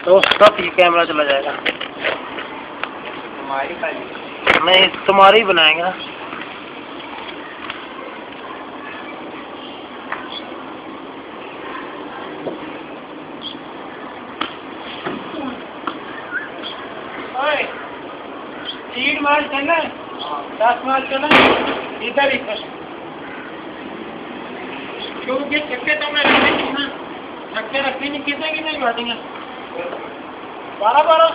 तो सब ये कैमरा चला जाएगा। तुम्हारी खाली नहीं, तुम्हारे ही बनाएंगे ना। स्पीड मार चले, 10 मार चले इधर ही क्योंकि चक्के तो मैं रखने ना, चक्के रखने में कितने कितने बैठेंगे? 12 12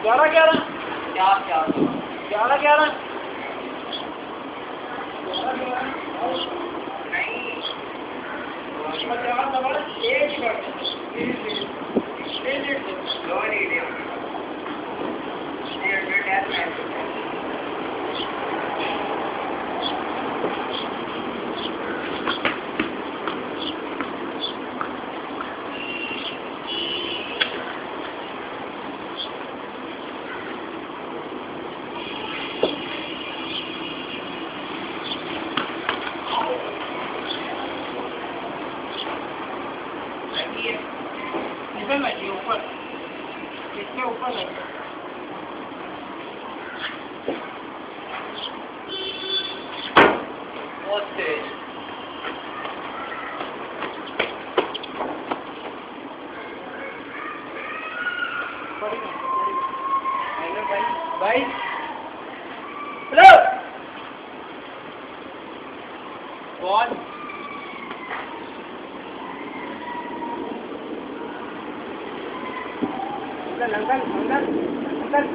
11 11 11 11 इधर लगी ऊपर, इसके ऊपर लगी। बहुत तेज। हेलो भाई, हेलो कौन? Uncle uncle uncle uncle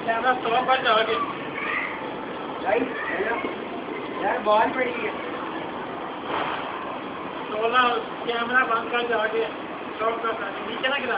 camera 100 पर जाओगे यार, बॉल पड़ी है 16 कैमरा बंद कर जाओगे, 100 का नीचे ना गिरा।